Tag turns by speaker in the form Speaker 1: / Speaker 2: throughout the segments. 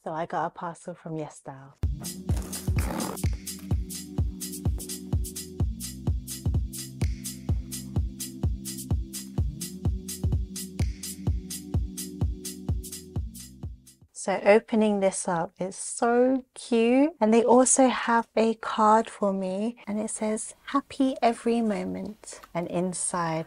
Speaker 1: So I got a parcel from YesStyle. So opening this up is so cute, and they also have a card for me and it says happy every moment, and inside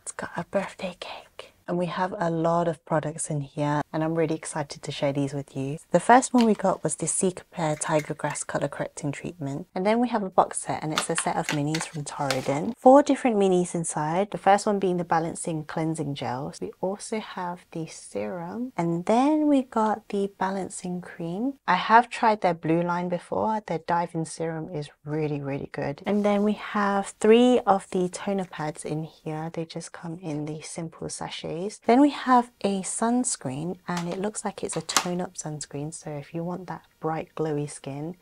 Speaker 1: it's got a birthday cake. And we have a lot of products in here and I'm really excited to share these with you. The first one we got was the Cicapair Tiger Grass Color Correcting Treatment. And then we have a box set, and it's a set of minis from Torriden. 4 different minis inside. The first one being the Balancing Cleansing Gels. We also have the serum. And then we got the Balancing Cream. I have tried their blue line before. Their Dive-In Serum is really, really good. And then we have 3 of the toner pads in here. They just come in the simple sachets. Then we have a sunscreen, and it looks like it's a tone-up sunscreen, so if you want that bright glowy skin,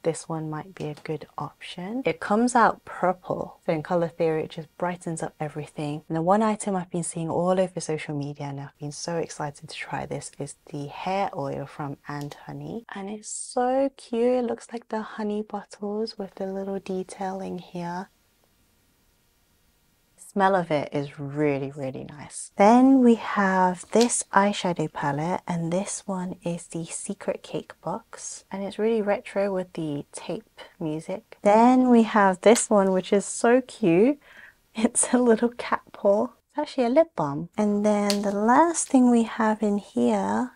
Speaker 1: this one might be a good option. It comes out purple, so in color theory it just brightens up everything. And the one item I've been seeing all over social media and I've been so excited to try this is the hair oil from And Honey, and it's so cute. It looks like the honey bottles with the little detailing here. Smell of it is really, really nice. Then we have this eyeshadow palette, and this one is the Secret Cake box, and it's really retro with the tape music. Then we have this one, which is so cute. It's a little cat paw. It's actually a lip balm. And then the last thing we have in here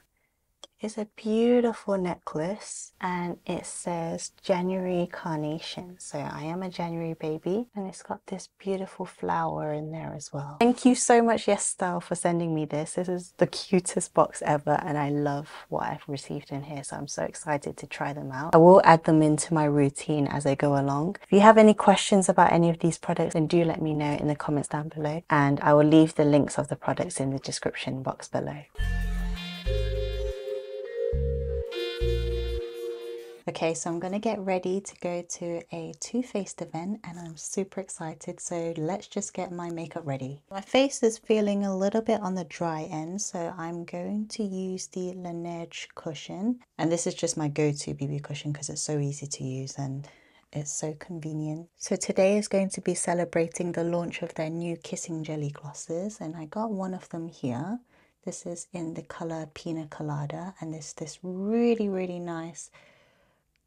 Speaker 1: is a beautiful necklace, and it says January Carnation. So I am a January baby, and it's got this beautiful flower in there as well. Thank you so much YesStyle for sending me this. This is the cutest box ever, and I love what I've received in here, so I'm so excited to try them out. I will add them into my routine as I go along. If you have any questions about any of these products, then do let me know in the comments down below, and I will leave the links of the products in the description box below. Okay, so I'm going to get ready to go to a Too Faced event, and I'm super excited, so let's just get my makeup ready. My face is feeling a little bit on the dry end, so I'm going to use the Laneige Cushion, and this is just my go-to BB cushion because it's so easy to use and it's so convenient. So today is going to be celebrating the launch of their new Kissing Jelly glosses, and I got one of them here. This is in the color Pina Colada, and it's this really, really nice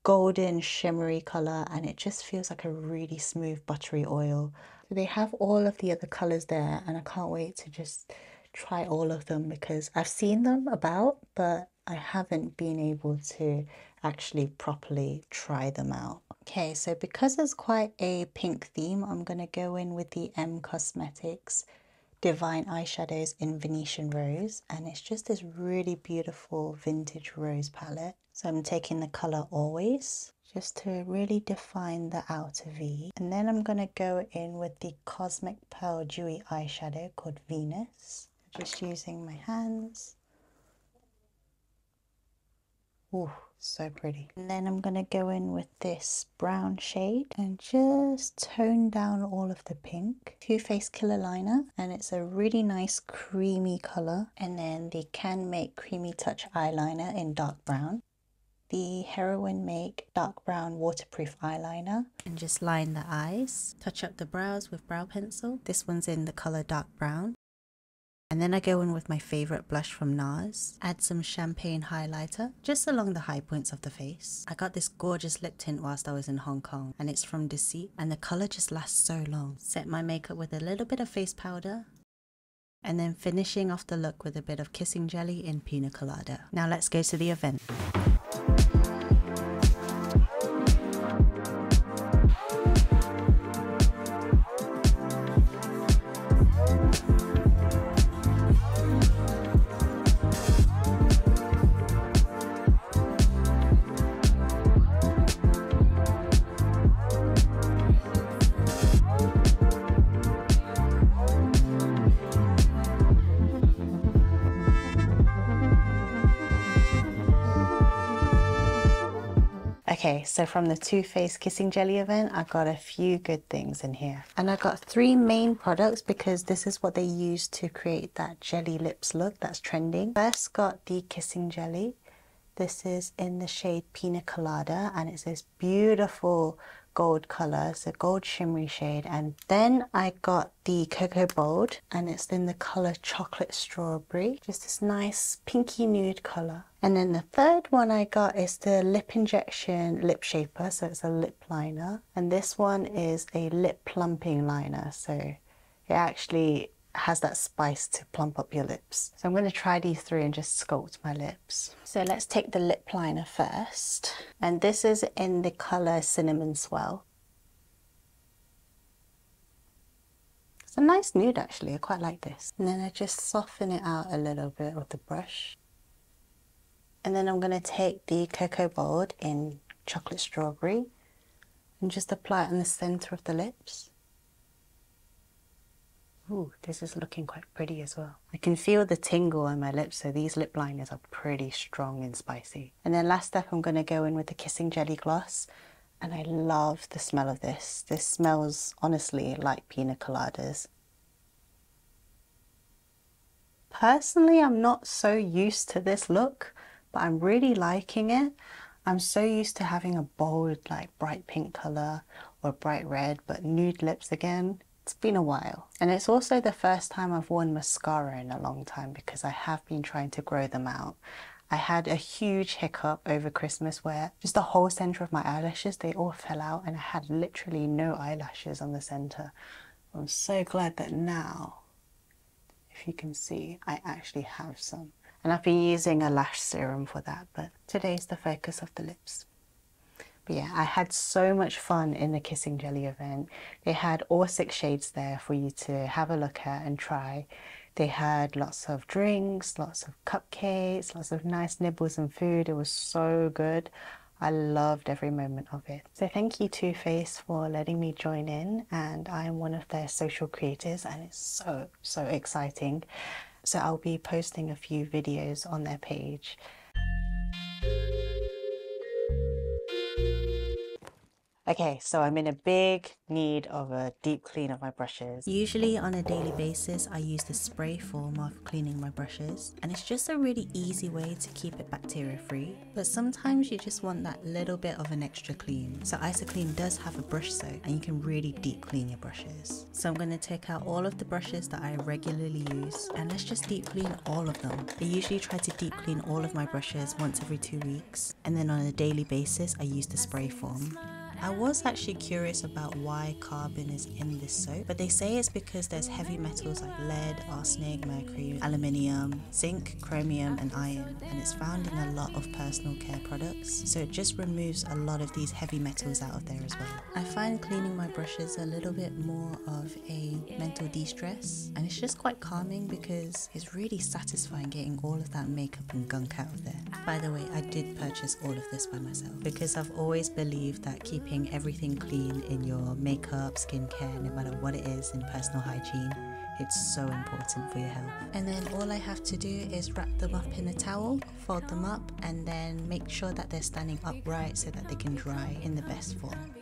Speaker 1: golden shimmery color, and it just feels like a really smooth buttery oil. So they have all of the other colors there, and I can't wait to just try all of them because I've seen them about, but I haven't been able to actually properly try them out. Okay, so because it's quite a pink theme, I'm gonna go in with the M Cosmetics Divine Eyeshadows in Venetian Rose, and it's just this really beautiful vintage rose palette. So I'm taking the color Always just to really define the outer V, and then I'm going to go in with the Cosmic Pearl Dewy eyeshadow called Venus, just using my hands. Ooh, so pretty. And then I'm going to go in with this brown shade and just tone down all of the pink. Too Faced Killer Liner, and it's a really nice creamy color. And then the Can Make Creamy Touch eyeliner in dark brown. The Heroine Make dark brown waterproof eyeliner, and just line the eyes. Touch up the brows with brow pencil. This one's in the color dark brown. And then I go in with my favorite blush from NARS. Add some champagne highlighter just along the high points of the face. I got this gorgeous lip tint whilst I was in Hong Kong, and it's from Deceit, and the color just lasts so long. Set my makeup with a little bit of face powder, and then finishing off the look with a bit of Kissing Jelly in Pina Colada. Now let's go to the event. Okay, so from the Too Faced Kissing Jelly event, I got a few good things in here. And I got 3 main products because this is what they use to create that jelly lips look that's trending. First got the Kissing Jelly. This is in the shade Pina Colada, and it's this beautiful gold color, so gold shimmery shade. And then I got the Cocoa Bold, and it's in the color Chocolate Strawberry, just this nice pinky nude color. And then the third one I got is the Lip Injection Lip Shaper, so it's a lip liner, and this one is a lip plumping liner, so it actually has that spice to plump up your lips. So I'm going to try these three and just sculpt my lips. So let's take the lip liner first, and this is in the color Cinnamon Swell. It's a nice nude actually, I quite like this. And then I just soften it out a little bit with the brush. And then I'm going to take the Cocoa Bold in Chocolate Strawberry and just apply it on the center of the lips. Ooh, this is looking quite pretty as well. I can feel the tingle on my lips, so these lip liners are pretty strong and spicy. And then last step, I'm going to go in with the Kissing Jelly Gloss. And I love the smell of this. This smells honestly like pina coladas. Personally, I'm not so used to this look, but I'm really liking it. I'm so used to having a bold, like bright pink color or bright red, but nude lips again. It's been a while. And it's also the first time I've worn mascara in a long time because I have been trying to grow them out. I had a huge hiccup over Christmas where just the whole center of my eyelashes, they all fell out and I had literally no eyelashes on the center. I'm so glad that now, if you can see, I actually have some. And I've been using a lash serum for that, but today's the focus of the lips. But yeah, I had so much fun in the Kissing Jelly event. They had all 6 shades there for you to have a look at and try. They had lots of drinks, lots of cupcakes, lots of nice nibbles and food. It was so good. I loved every moment of it. So thank you Too Faced for letting me join in, and I'm one of their social creators and it's so exciting. So I'll be posting a few videos on their page. Okay, so I'm in a big need of a deep clean of my brushes. Usually on a daily basis, I use the spray form of cleaning my brushes, and it's just a really easy way to keep it bacteria free. But sometimes you just want that little bit of an extra clean. So IsoClean does have a brush soak, and you can really deep clean your brushes. So I'm going to take out all of the brushes that I regularly use, and let's just deep clean all of them. I usually try to deep clean all of my brushes once every 2 weeks, and then on a daily basis, I use the spray form. I was actually curious about why carbon is in this soap, but they say it's because there's heavy metals like lead, arsenic, mercury, aluminium, zinc, chromium and iron, and it's found in a lot of personal care products, so it just removes a lot of these heavy metals out of there as well. I find cleaning my brushes a little bit more of a mental de-stress, and it's just quite calming because it's really satisfying getting all of that makeup and gunk out of there. By the way, I did purchase all of this by myself because I've always believed that keeping everything clean in your makeup, skincare, no matter what it is in personal hygiene, it's so important for your health. And then all I have to do is wrap them up in a towel, fold them up, and then make sure that they're standing upright so that they can dry in the best form.